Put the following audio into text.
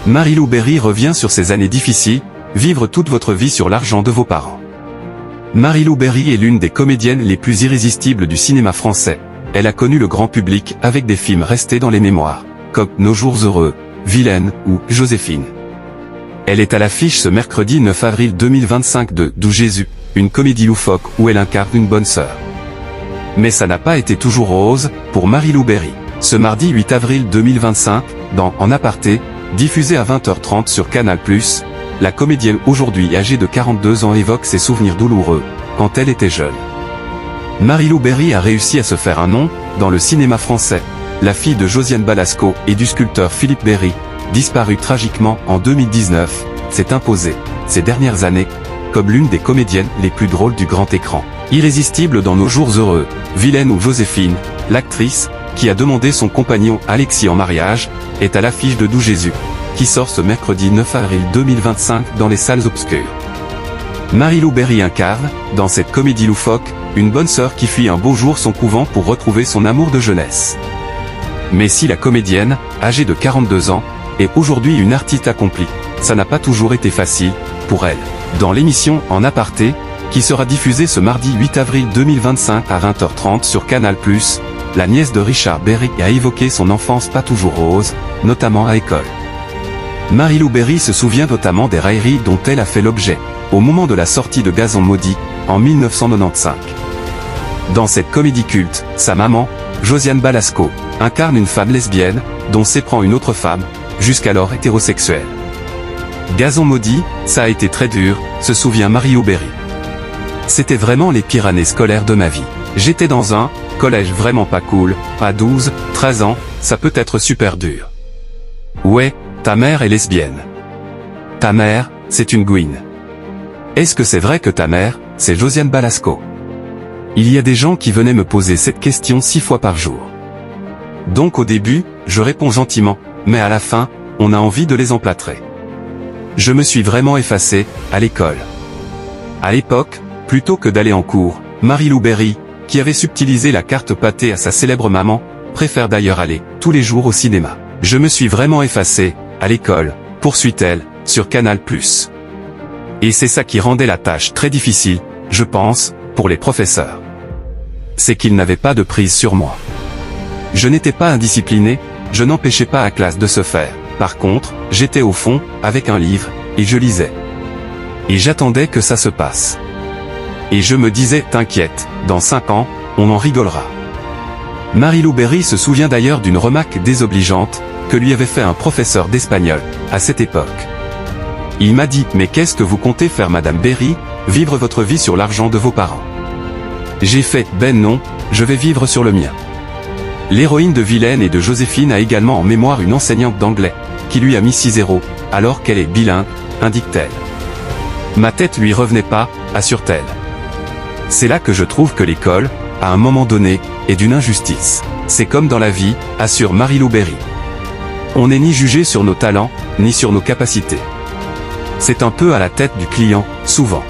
Marie-Lou Berry revient sur ses années difficiles, vivre toute votre vie sur l'argent de vos parents. Marie-Lou Berry est l'une des comédiennes les plus irrésistibles du cinéma français. Elle a connu le grand public avec des films restés dans les mémoires, comme Nos jours heureux, Vilaine ou Joséphine. Elle est à l'affiche ce mercredi 9 avril 2025 de D'où Jésus, une comédie loufoque où elle incarne une bonne sœur. Mais ça n'a pas été toujours rose pour Marie-Lou Berry. Ce mardi 8 avril 2025, dans En aparté, diffusé à 20h30 sur Canal+, la comédienne aujourd'hui âgée de 42 ans évoque ses souvenirs douloureux, quand elle était jeune. Marie-Lou Berry a réussi à se faire un nom, dans le cinéma français. La fille de Josiane Balasco et du sculpteur Philippe Berry, disparu tragiquement en 2019, s'est imposée, ces dernières années, comme l'une des comédiennes les plus drôles du grand écran. Irrésistible dans Nos jours heureux, Vilaine ou Joséphine, l'actrice, qui a demandé son compagnon Alexis en mariage, est à l'affiche de D'où Jésus, qui sort ce mercredi 9 avril 2025 dans les salles obscures. Marie-Lou Berry incarne, dans cette comédie loufoque, une bonne sœur qui fuit un beau jour son couvent pour retrouver son amour de jeunesse. Mais si la comédienne, âgée de 42 ans, est aujourd'hui une artiste accomplie, ça n'a pas toujours été facile, pour elle. Dans l'émission En aparté, qui sera diffusée ce mardi 8 avril 2025 à 20h30 sur Canal+, la nièce de Richard Berry a évoqué son enfance pas toujours rose, notamment à l'école. Marie-Lou Berry se souvient notamment des railleries dont elle a fait l'objet, au moment de la sortie de Gazon maudit, en 1995. Dans cette comédie culte, sa maman, Josiane Balasco, incarne une femme lesbienne, dont s'éprend une autre femme, jusqu'alors hétérosexuelle. Gazon maudit, ça a été très dur, se souvient Marie-Lou Berry. C'était vraiment les pires années scolaires de ma vie. J'étais dans un collège vraiment pas cool, à 12, 13 ans, ça peut être super dur. Ouais, ta mère est lesbienne. Ta mère, c'est une gouine. Est-ce que c'est vrai que ta mère, c'est Josiane Balasco? Il y a des gens qui venaient me poser cette question 6 fois par jour. Donc au début, je réponds gentiment, mais à la fin, on a envie de les emplâtrer. Je me suis vraiment effacé, à l'école. À l'époque, plutôt que d'aller en cours, Marie-Lou Berry, qui avait subtilisé la carte pâtée à sa célèbre maman, préfère d'ailleurs aller, tous les jours au cinéma. Je me suis vraiment effacé, à l'école, poursuit-elle, sur Canal+. Et c'est ça qui rendait la tâche très difficile, je pense, pour les professeurs. C'est qu'ils n'avaient pas de prise sur moi. Je n'étais pas indiscipliné, je n'empêchais pas la classe de se faire. Par contre, j'étais au fond, avec un livre, et je lisais. Et j'attendais que ça se passe. Et je me disais, t'inquiète, dans 5 ans, on en rigolera. Marie-Lou Berry se souvient d'ailleurs d'une remarque désobligeante, que lui avait fait un professeur d'espagnol, à cette époque. Il m'a dit, mais qu'est-ce que vous comptez faire Madame Berry, vivre votre vie sur l'argent de vos parents? J'ai fait, ben non, je vais vivre sur le mien. L'héroïne de Vilaine et de Joséphine a également en mémoire une enseignante d'anglais, qui lui a mis 6-0, alors qu'elle est bilingue, indique-t-elle. Ma tête lui revenait pas, assure-t-elle. C'est là que je trouve que l'école, à un moment donné, est d'une injustice. C'est comme dans la vie, assure Marie-Lou Berry. On n'est ni jugé sur nos talents, ni sur nos capacités. C'est un peu à la tête du client, souvent.